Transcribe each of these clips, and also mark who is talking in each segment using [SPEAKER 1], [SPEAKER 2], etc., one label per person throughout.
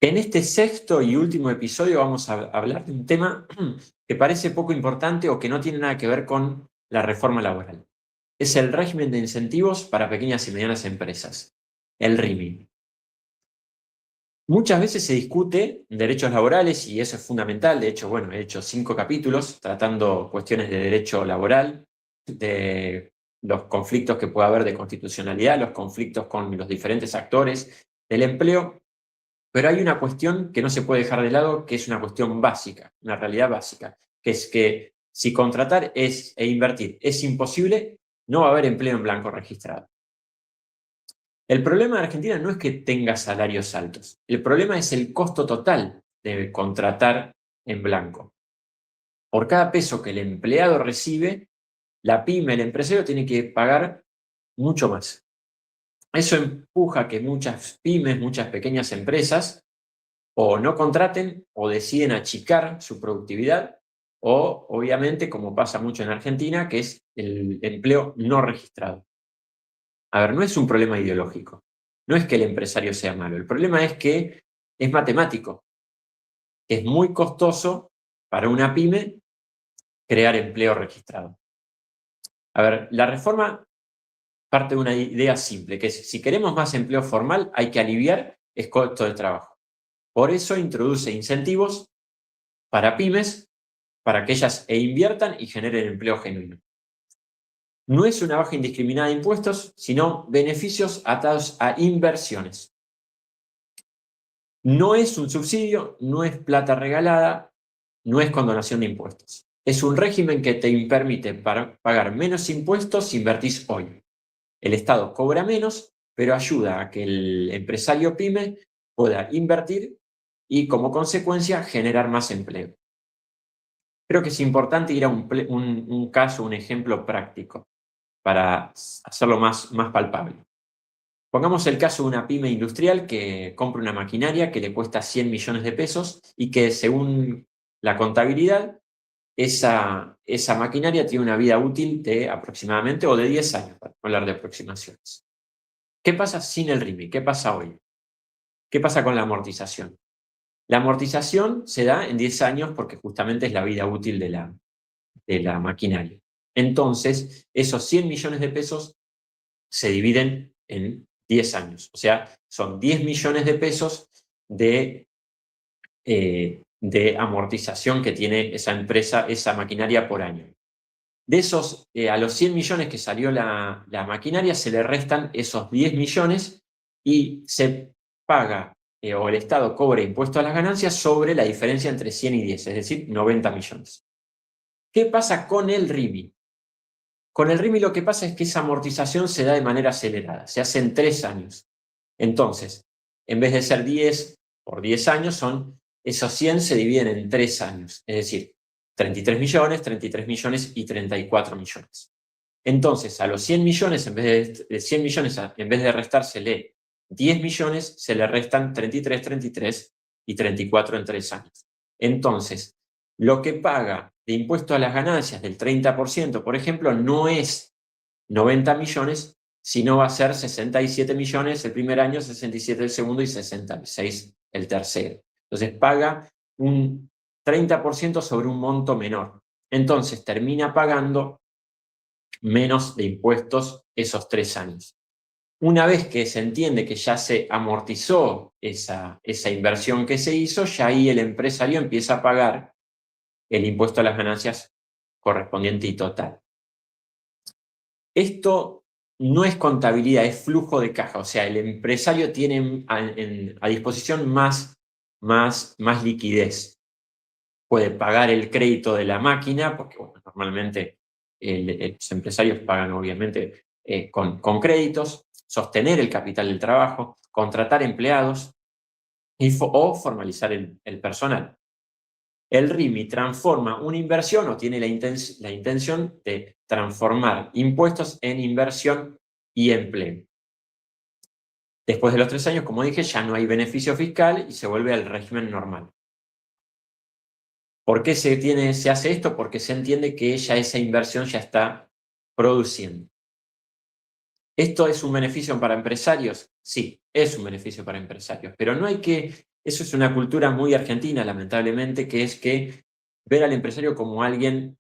[SPEAKER 1] En este sexto y último episodio vamos a hablar de un tema que parece poco importante o que no tiene nada que ver con la reforma laboral. Es el régimen de incentivos para pequeñas y medianas empresas, el RIMI. Muchas veces se discute derechos laborales y eso es fundamental. De hecho, bueno, he hecho 5 capítulos tratando cuestiones de derecho laboral, de los conflictos que puede haber de constitucionalidad, los conflictos con los diferentes actores del empleo. Pero hay una cuestión que no se puede dejar de lado, que es una cuestión básica, una realidad básica, que es que si contratar e invertir es imposible, no va a haber empleo en blanco registrado. El problema de Argentina no es que tenga salarios altos, el problema es el costo total de contratar en blanco. Por cada peso que el empleado recibe, la pyme, el empresario, tiene que pagar mucho más. Eso empuja que muchas pymes, muchas pequeñas empresas, o no contraten o deciden achicar su productividad, o obviamente, como pasa mucho en Argentina, que es el empleo no registrado. A ver, no es un problema ideológico, no es que el empresario sea malo, el problema es que es matemático. Es muy costoso para una pyme crear empleo registrado. A ver, la reforma parte de una idea simple, que es si queremos más empleo formal hay que aliviar el costo de trabajo. Por eso introduce incentivos para pymes, para que ellas inviertan y generen empleo genuino. No es una baja indiscriminada de impuestos, sino beneficios atados a inversiones. No es un subsidio, no es plata regalada, no es condonación de impuestos. Es un régimen que te permite pagar menos impuestos si invertís hoy. El Estado cobra menos, pero ayuda a que el empresario pyme pueda invertir y, como consecuencia, generar más empleo. Creo que es importante ir a un caso, un ejemplo práctico para hacerlo más palpable. Pongamos el caso de una pyme industrial que compra una maquinaria que le cuesta 100 millones de pesos y que, según la contabilidad, esa maquinaria tiene una vida útil de aproximadamente o de 10 años, para hablar de aproximaciones. ¿Qué pasa sin el RIMI? ¿Qué pasa hoy? ¿Qué pasa con la amortización? La amortización se da en 10 años porque justamente es la vida útil de la maquinaria. Entonces, esos 100 millones de pesos se dividen en 10 años. O sea, son 10 millones de pesos de amortización que tiene esa empresa, esa maquinaria por año. De esos, a los 100 millones que salió la maquinaria, se le restan esos 10 millones y se paga, o el Estado cobra impuesto a las ganancias sobre la diferencia entre 100 y 10, es decir, 90 millones. ¿Qué pasa con el RIMI? Con el RIMI lo que pasa es que esa amortización se da de manera acelerada, se hace en 3 años. Entonces, en vez de ser 10 por 10 años, esos 100 se dividen en 3 años, es decir, 33 millones y 34 millones. Entonces, a los 100 millones, en vez de restársele 10 millones, se le restan 33 y 34 en 3 años. Entonces, lo que paga de impuesto a las ganancias del 30%, por ejemplo, no es 90 millones, sino va a ser 67 millones el primer año, 67 el segundo y 66 el tercero. Entonces paga un 30% sobre un monto menor. Entonces termina pagando menos de impuestos esos 3 años. Una vez que se entiende que ya se amortizó esa inversión que se hizo, ya ahí el empresario empieza a pagar el impuesto a las ganancias correspondiente y total. Esto no es contabilidad, es flujo de caja. O sea, el empresario tiene a disposición más liquidez. Puede pagar el crédito de la máquina, porque bueno, normalmente los empresarios pagan obviamente con créditos, sostener el capital del trabajo, contratar empleados o formalizar el personal. El RIMI transforma una inversión o tiene la intención de transformar impuestos en inversión y empleo. Después de los 3 años, como dije, ya no hay beneficio fiscal y se vuelve al régimen normal. ¿Por qué se hace esto? Porque se entiende que ya esa inversión ya está produciendo. ¿Esto es un beneficio para empresarios? Sí, es un beneficio para empresarios, pero no hay que Eso es una cultura muy argentina, lamentablemente, que es que ver al empresario como alguien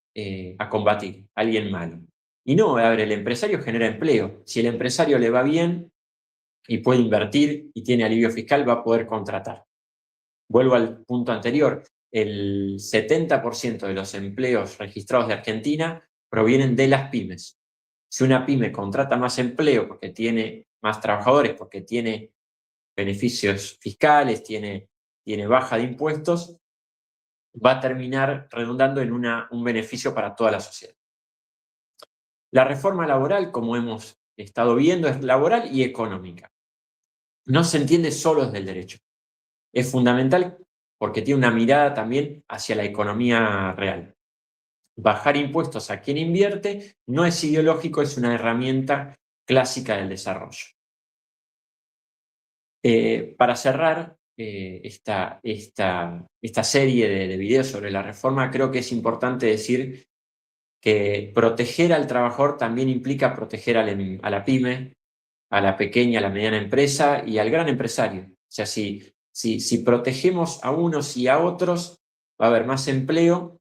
[SPEAKER 1] a combatir, alguien malo. Y no, a ver, el empresario genera empleo. Si el empresario le va bien y puede invertir y tiene alivio fiscal, va a poder contratar. Vuelvo al punto anterior, el 70% de los empleos registrados de Argentina provienen de las pymes. Si una pyme contrata más empleo porque tiene más trabajadores, porque tiene beneficios fiscales, tiene baja de impuestos, va a terminar redundando en un beneficio para toda la sociedad. La reforma laboral, como hemos estado viendo, es laboral y económica. No se entiende solo desde el derecho. Es fundamental porque tiene una mirada también hacia la economía real. Bajar impuestos a quien invierte no es ideológico, es una herramienta clásica del desarrollo. Para cerrar esta serie de videos sobre la reforma, creo que es importante decir que proteger al trabajador también implica proteger a la pyme, a la pequeña, a la mediana empresa y al gran empresario. O sea, si protegemos a unos y a otros, va a haber más empleo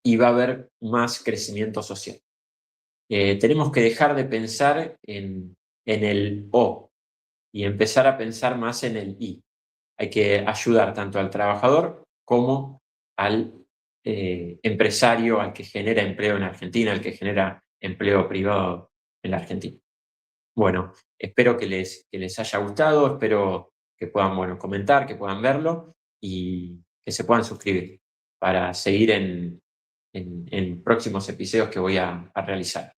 [SPEAKER 1] y va a haber más crecimiento social. Tenemos que dejar de pensar en el O y empezar a pensar más en el I. Hay que ayudar tanto al trabajador como al empresario, al que genera empleo en Argentina, al que genera empleo privado en la Argentina. Bueno, espero que les haya gustado, espero que puedan, bueno, comentar, que puedan verlo y que se puedan suscribir para seguir en próximos episodios que voy a realizar.